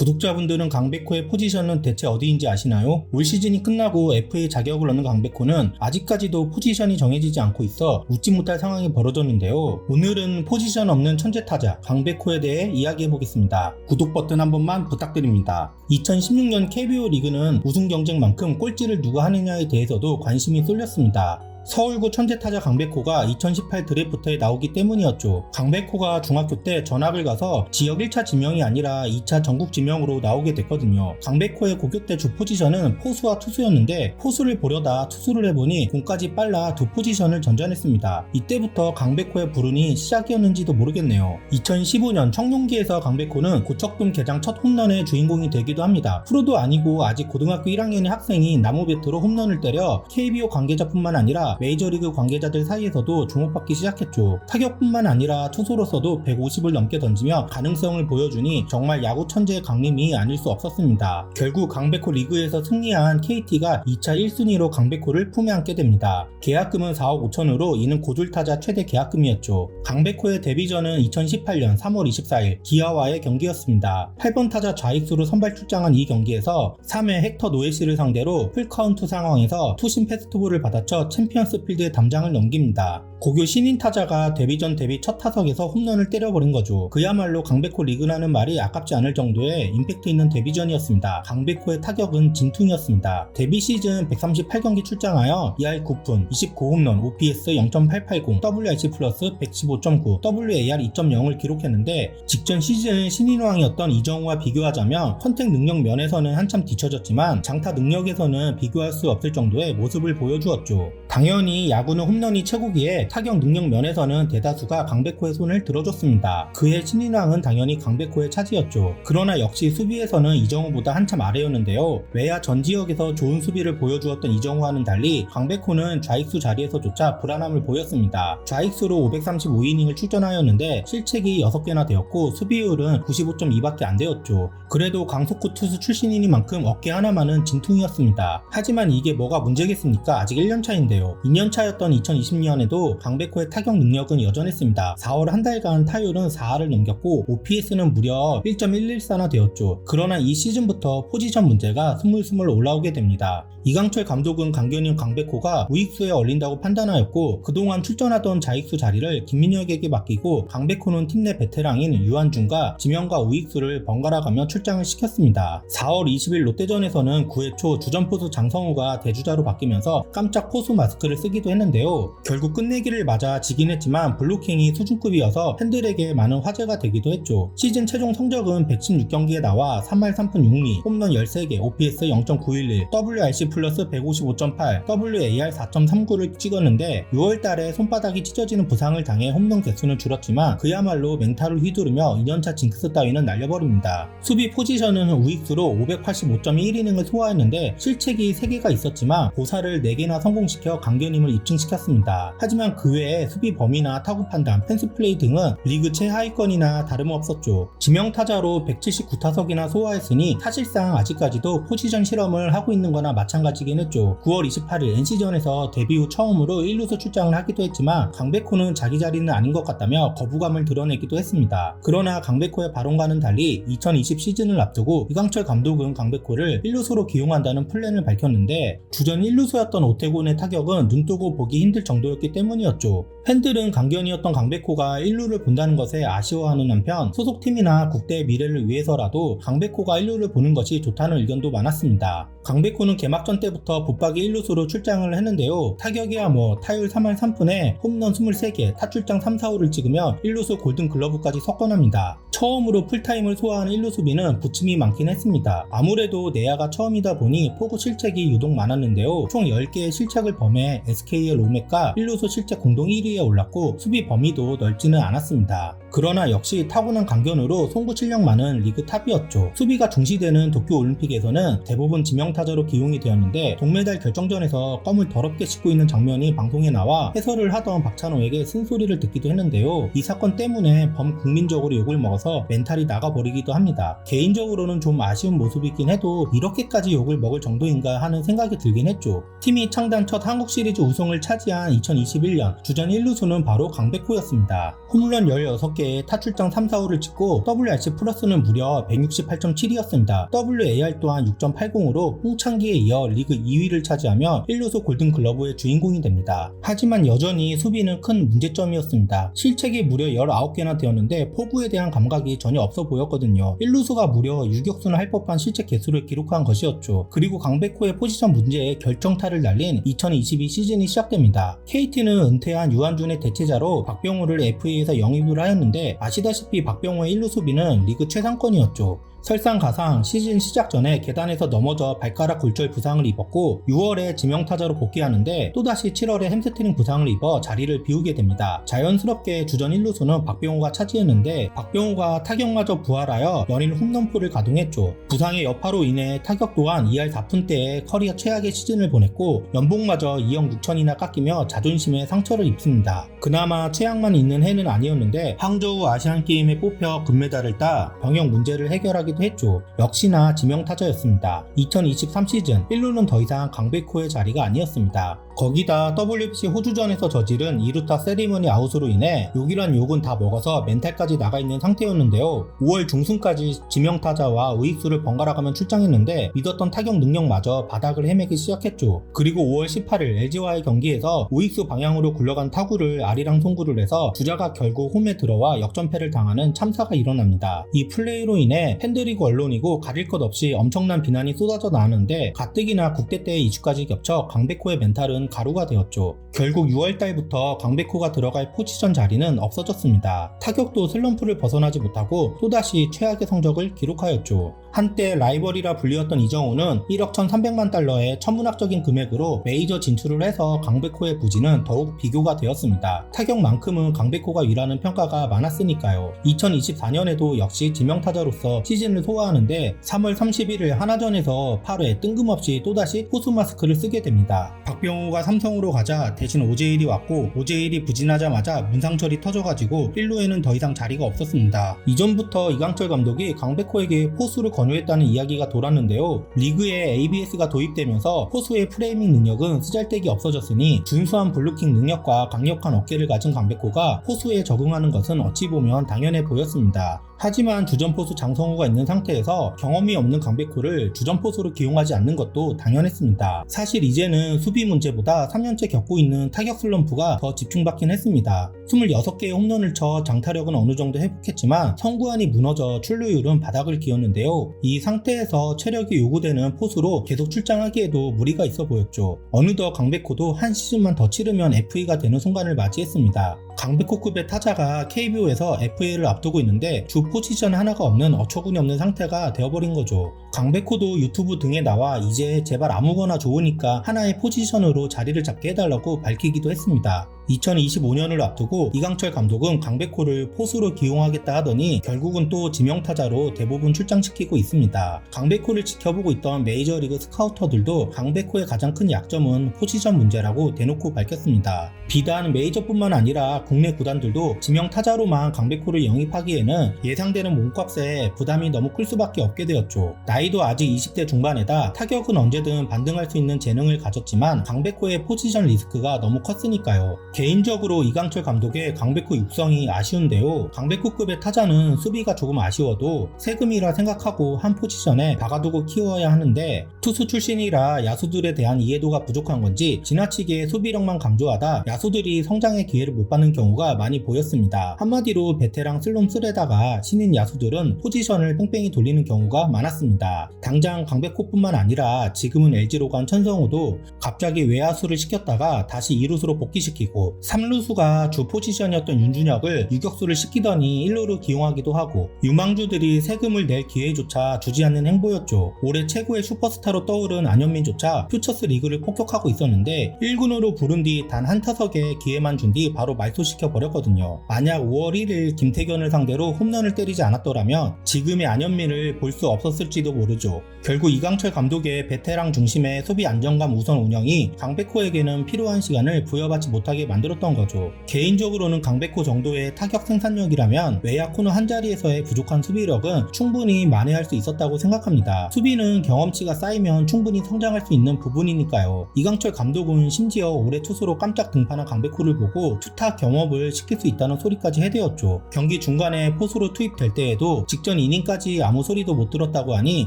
구독자분들은 강백호의 포지션은 대체 어디인지 아시나요? 올 시즌이 끝나고 FA 자격을 얻는 강백호는 아직까지도 포지션이 정해지지 않고 있어 웃지 못할 상황이 벌어졌는데요. 오늘은 포지션 없는 천재 타자 강백호에 대해 이야기해보겠습니다. 구독 버튼 한 번만 부탁드립니다. 2016년 KBO 리그는 우승 경쟁만큼 꼴찌를 누가 하느냐에 대해서도 관심이 쏠렸습니다. 서울구 천재타자 강백호가 2018 드래프트에 나오기 때문이었죠. 강백호가 중학교 때 전학을 가서 지역 1차 지명이 아니라 2차 전국 지명으로 나오게 됐거든요. 강백호의 고교 때 주 포지션은 포수와 투수였는데 포수를 보려다 투수를 해보니 공까지 빨라 두 포지션을 전전했습니다. 이때부터 강백호의 불운이 시작이었는지도 모르겠네요. 2015년 청룡기에서 강백호는 고척돔 개장 첫 홈런의 주인공이 되기도 합니다. 프로도 아니고 아직 고등학교 1학년의 학생이 나무 배트로 홈런을 때려 KBO 관계자뿐만 아니라 메이저리그 관계자들 사이에서도 주목받기 시작했죠. 타격뿐만 아니라 투수로서도 150을 넘게 던지며 가능성을 보여주니 정말 야구 천재의 강림이 아닐 수 없었습니다. 결국 강백호 리그에서 승리한 KT가 2차 1순위로 강백호를 품에 안게 됩니다. 계약금은 4억 5천으로 이는 고졸타자 최대 계약금이었죠. 강백호의 데뷔전은 2018년 3월 24일 기아와의 경기였습니다. 8번 타자 좌익수로 선발 출장한 이 경기에서 3회 헥터 노에시를 상대로 풀카운트 상황에서 투심 패스트볼을 받아쳐 챔피언스 필드의 담장을 넘깁니다. 고교 신인 타자가 데뷔전 데뷔 첫 타석에서 홈런을 때려버린 거죠. 그야말로 강백호 리그라는 말이 아깝지 않을 정도의 임팩트 있는 데뷔전이었습니다. 강백호의 타격은 진퉁이었습니다. 데뷔 시즌 138경기 출장하여 2할 9푼, 29홈런, OPS 0.880, WRC 플러스 115.9, WAR 2.0을 기록했는데 직전 시즌 신인왕이었던 이정우와 비교하자면 선택 능력 면에서는 한참 뒤처졌지만 장타 능력에서는 비교할 수 없을 정도의 모습을 보여주었죠. 당연히 야구는 홈런이 최고기에 타격 능력 면에서는 대다수가 강백호의 손을 들어줬습니다. 그의 신인왕은 당연히 강백호의 차지였죠. 그러나 역시 수비에서는 이정우보다 한참 아래였는데요. 외야 전 지역에서 좋은 수비를 보여주었던 이정우와는 달리 강백호는 좌익수 자리에서조차 불안함을 보였습니다. 좌익수로 535이닝을 출전하였는데 실책이 6개나 되었고 수비율은 95.2밖에 안 되었죠. 그래도 강속구 투수 출신이니만큼 어깨 하나만은 진퉁이었습니다. 하지만 이게 뭐가 문제겠습니까? 아직 1년 차인데요. 2년 차였던 2020년에도 강백호의 타격 능력은 여전했습니다. 4월 한 달간 타율은 4할을 넘겼고 OPS는 무려 1.114나 되었죠. 그러나 이 시즌부터 포지션 문제가 스물스물 올라오게 됩니다. 이강철 감독은 강견인 강백호가 우익수에 어울린다고 판단하였고 그동안 출전하던 좌익수 자리를 김민혁에게 맡기고 강백호는 팀 내 베테랑인 유한준과 지명과 우익수를 번갈아가며 출장을 시켰습니다. 4월 20일 롯데전에서는 9회 초 주전포수 장성우가 대주자로 바뀌면서 깜짝 포수 마스크를 쓰기도 했는데요. 결국 끝내기를 맞아 지긴 했지만 블로킹이 수준급이어서 팬들에게 많은 화제가 되기도 했죠. 시즌 최종 성적은 116경기에 나와 3할 3푼 6리, 홈런 13개, OPS 0.911, WRC 플러스 155.8, WAR 4.39를 찍었는데 6월달에 손바닥이 찢어지는 부상을 당해 홈런 개수는 줄었지만 그야말로 멘탈을 휘두르며 2년차 징크스 따위는 날려버립니다. 수비 포지션은 우익수로 585.1이닝을 소화했는데 실책이 3개가 있었지만 보사를 4개나 성공시켜 강견임을 입증시켰습니다. 하지만 그 외에 수비 범위나 타구 판단, 펜스 플레이 등은 리그 최하위권이나 다름없었죠. 지명타자로 179타석이나 소화했으니 사실상 아직까지도 포지션 실험을 하고 있는 거나 마찬가지긴 했죠. 9월 28일 NC전에서 데뷔 후 처음으로 1루수 출장을 하기도 했지만 강백호는 자기 자리는 아닌 것 같다며 거부감을 드러내기도 했습니다. 그러나 강백호의 발언과는 달리 2020 시즌을 앞두고 이강철 감독은 강백호를 1루수로 기용한다는 플랜을 밝혔는데 주전 1루수였던 오태곤의 타격은 눈뜨고 보기 힘들 정도였기 때문이었죠. 팬들은 강견이었던 강백호가 1루를 본다는 것에 아쉬워하는 한편 소속팀이나 국대의 미래를 위해서라도 강백호가 1루를 보는 것이 좋다는 의견도 많았습니다. 강백호는 개막전 때부터 붙박이 1루수로 출장을 했는데요. 타격이야 타율 3할 3푼에 홈런 23개, 타출장 3, 4호를 찍으며 1루수 골든글러브까지 석권합니다. 처음으로 풀타임을 소화한 1루 수비는 부침이 많긴 했습니다. 아무래도 내야가 처음이다 보니 포구 실책이 유독 많았는데요. 총 10개의 실책을 범해 SK의 로맥과 1루수 실책 공동 1위에 올랐고 수비 범위도 넓지는 않았습니다. 그러나 역시 타고난 강견으로 송구 실력 많은 리그 탑이었죠. 수비가 중시되는 도쿄올림픽에서는 대부분 지명타자로 기용이 되었는데 동메달 결정전에서 껌을 더럽게 씹고 있는 장면이 방송에 나와 해설을 하던 박찬호에게 쓴소리를 듣기도 했는데요. 이 사건 때문에 범국민적으로 욕을 먹어서 멘탈이 나가버리기도 합니다. 개인적으로는 좀 아쉬운 모습이긴 해도 이렇게까지 욕을 먹을 정도인가 하는 생각이 들긴 했죠. 팀이 창단 첫 한국 시리즈 우승을 차지한 2021년 주전 1루수는 바로 강백호였습니다. 홈런 16개 6개에 타출장 3, 4, 5를 찍고 WRC 플러스는 무려 168.7이었습니다. WAR 또한 6.80으로 홍창기에 이어 리그 2위를 차지하며 1루수 골든글러브의 주인공이 됩니다. 하지만 여전히 수비는 큰 문제점이었습니다. 실책이 무려 19개나 되었는데 포구에 대한 감각이 전혀 없어 보였거든요. 1루수가 무려 유격수는 할 법한 실책 개수를 기록한 것이었죠. 그리고 강백호의 포지션 문제에 결정타를 날린 2022 시즌이 시작됩니다. KT는 은퇴한 유한준의 대체자로 박병호를 FA에서 영입을 하였는데 아시다시피 박병호의 1루 수비는 리그 최상권이었죠. 설상가상 시즌 시작 전에 계단에서 넘어져 발가락 골절 부상을 입었고 6월에 지명타자로 복귀하는데 또다시 7월에 햄스트링 부상을 입어 자리를 비우게 됩니다. 자연스럽게 주전 1루수는 박병호가 차지했는데 박병호가 타격마저 부활하여 연일 홈런포를 가동했죠. 부상의 여파로 인해 타격 또한 2할 4푼대에 커리어 최악의 시즌을 보냈고 연봉마저 2억 6천이나 깎이며 자존심에 상처를 입습니다. 그나마 최악만 있는 해는 아니었는데 항저우 아시안게임에 뽑혀 금메달을 따 병역 문제를 해결하기 했죠. 역시나 지명타자였습니다. 2023 시즌 1루는 더 이상 강백호의 자리가 아니었습니다. 거기다 WBC 호주전에서 저지른 2루타 세리머니 아웃으로 인해 욕이란 욕은 다 먹어서 멘탈까지 나가있는 상태였는데요. 5월 중순까지 지명타자와 우익수를 번갈아가며 출장했는데 믿었던 타격 능력마저 바닥을 헤매기 시작했죠. 그리고 5월 18일 LG와의 경기에서 우익수 방향으로 굴러간 타구를 아리랑 송구를 해서 주자가 결국 홈에 들어와 역전패를 당하는 참사가 일어납니다. 이 플레이로 인해 팬들이고 언론이고 가릴 것 없이 엄청난 비난이 쏟아져 나왔는데 가뜩이나 국대 때의 이슈까지 겹쳐 강백호의 멘탈은 가루가 되었죠. 결국 6월달부터 강백호가 들어갈 포지션 자리는 없어졌습니다. 타격도 슬럼프를 벗어나지 못하고 또다시 최악의 성적을 기록하였죠. 한때 라이벌이라 불리웠던 이정우는 1억 1,300만 달러의 천문학적인 금액으로 메이저 진출을 해서 강백호의 부진은 더욱 비교가 되었습니다. 타격만큼은 강백호가 위라는 평가가 많았으니까요. 2024년에도 역시 지명타자로서 시즌을 소화하는데 3월 31일 하나전에서 8회 뜬금없이 또다시 포수 마스크를 쓰게 됩니다. 박병호가 삼성으로 가자 대신 오재일이 왔고 오재일이 부진하자마자 문상철이 터져가지고 1루에는 더 이상 자리가 없었습니다. 이전부터 이강철 감독이 강백호에게 포수를 권유했다는 이야기가 돌았는데요. 리그에 ABS가 도입되면서 포수의 프레이밍 능력은 쓰잘데기 없어졌으니 준수한 블루킹 능력과 강력한 어깨를 가진 강백호가 포수에 적응하는 것은 어찌 보면 당연해 보였습니다. 하지만 주전포수 장성우가 있는 상태에서 경험이 없는 강백호를 주전포수로 기용하지 않는 것도 당연했습니다. 사실 이제는 수비 문제보다 3년째 겪고 있는 타격 슬럼프가 더 집중받긴 했습니다. 26개의 홈런을 쳐 장타력은 어느 정도 회복했지만 선구안이 무너져 출루율은 바닥을 기었는데요. 이 상태에서 체력이 요구되는 포수로 계속 출장하기에도 무리가 있어 보였죠. 어느덧 강백호도 한 시즌만 더 치르면 FA가 되는 순간을 맞이했습니다. 강백호급의 타자가 KBO에서 FA를 앞두고 있는데 주 포지션 하나가 없는 어처구니 없는 상태가 되어버린 거죠. 강백호도 유튜브 등에 나와 이제 제발 아무거나 좋으니까 하나의 포지션으로 자리를 잡게 해달라고 밝히기도 했습니다. 2025년을 앞두고 이강철 감독은 강백호를 포수로 기용하겠다 하더니 결국은 또 지명타자로 대부분 출장시키고 있습니다. 강백호를 지켜보고 있던 메이저리그 스카우터들도 강백호의 가장 큰 약점은 포지션 문제라고 대놓고 밝혔습니다. 비단 메이저뿐만 아니라 국내 구단들도 지명타자로만 강백호를 영입하기에는 예상되는 몸값에 부담이 너무 클 수밖에 없게 되었죠. 나이도 아직 20대 중반에다 타격은 언제든 반등할 수 있는 재능을 가졌지만 강백호의 포지션 리스크가 너무 컸으니까요. 개인적으로 이강철 감독의 강백호 육성이 아쉬운데요. 강백호급의 타자는 수비가 조금 아쉬워도 세금이라 생각하고 한 포지션에 박아두고 키워야 하는데 투수 출신이라 야수들에 대한 이해도가 부족한 건지 지나치게 수비력만 강조하다 야수들이 성장의 기회를 못 받는 경우가 많이 보였습니다. 한마디로 베테랑 슬롬3에다가 신인 야수들은 포지션을 뺑뺑이 돌리는 경우가 많았습니다. 당장 강백호뿐만 아니라 지금은 LG로 간 천성우도 갑자기 외야수를 시켰다가 다시 2루수로 복귀시키고 3루수가 주 포지션이었던 윤준혁을 유격수를 시키더니 1루로 기용하기도 하고 유망주들이 세금을 낼 기회조차 주지 않는 행보였죠. 올해 최고의 슈퍼스타로 떠오른 안현민조차 퓨처스 리그를 폭격하고 있었는데 1군으로 부른 뒤 단 한 타석에 기회만 준 뒤 바로 말소시켜 버렸거든요. 만약 5월 1일 김태균을 상대로 홈런을 때리지 않았더라면 지금의 안현민을 볼 수 없었을지도 모르죠. 결국 이강철 감독의 베테랑 중심의 수비 안정감 우선 운영이 강백호에게는 필요한 시간을 부여받지 못하게 만들었던 거죠. 개인적으로는 강백호 정도의 타격 생산력이라면 외야 코너 한 자리에서의 부족한 수비력은 충분히 만회할 수 있었다고 생각합니다. 수비는 경험치가 쌓이면 충분히 성장할 수 있는 부분이니까요. 이강철 감독은 심지어 올해 투수로 깜짝 등판한 강백호를 보고 투타 경험을 시킬 수 있다는 소리까지 해대었죠. 경기 중간에 포수로 투입될 때에도 직전 이닝까지 아무 소리도 못 들었다고 하니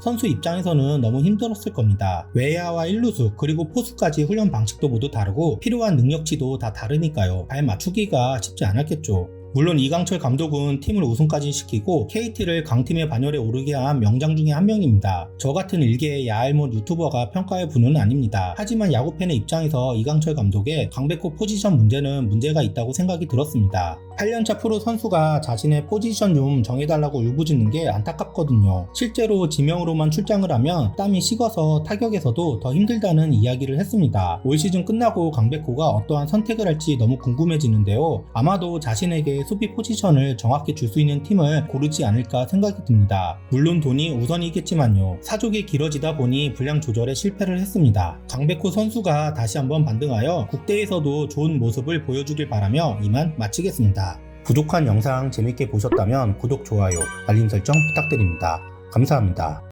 선수 입장에서는 너무 힘들었을 겁니다. 외야와 1루수 그리고 포수까지 훈련 방식도 모두 다르고 필요한 능력치도 다 다르니까요. 발 맞추기가 쉽지 않았겠죠. 물론 이강철 감독은 팀을 우승까지 시키고 KT를 강팀의 반열에 오르게 한 명장 중에 한 명입니다. 저 같은 일개의 야알못 유튜버가 평가할 분은 아닙니다. 하지만 야구팬의 입장에서 이강철 감독의 강백호 포지션 문제는 문제가 있다고 생각이 들었습니다. 8년차 프로 선수가 자신의 포지션 좀 정해달라고 울부짖는 게 안타깝거든요. 실제로 지명으로만 출장을 하면 땀이 식어서 타격에서도 더 힘들다는 이야기를 했습니다. 올 시즌 끝나고 강백호가 어떠한 선택을 할지 너무 궁금해지는데요. 아마도 자신에게 수비 포지션을 정확히 줄 수 있는 팀을 고르지 않을까 생각이 듭니다. 물론 돈이 우선이겠지만요. 사족이 길어지다 보니 분량 조절에 실패를 했습니다. 강백호 선수가 다시 한번 반등하여 국대에서도 좋은 모습을 보여주길 바라며 이만 마치겠습니다. 부족한 영상 재밌게 보셨다면 구독, 좋아요, 알림 설정 부탁드립니다. 감사합니다.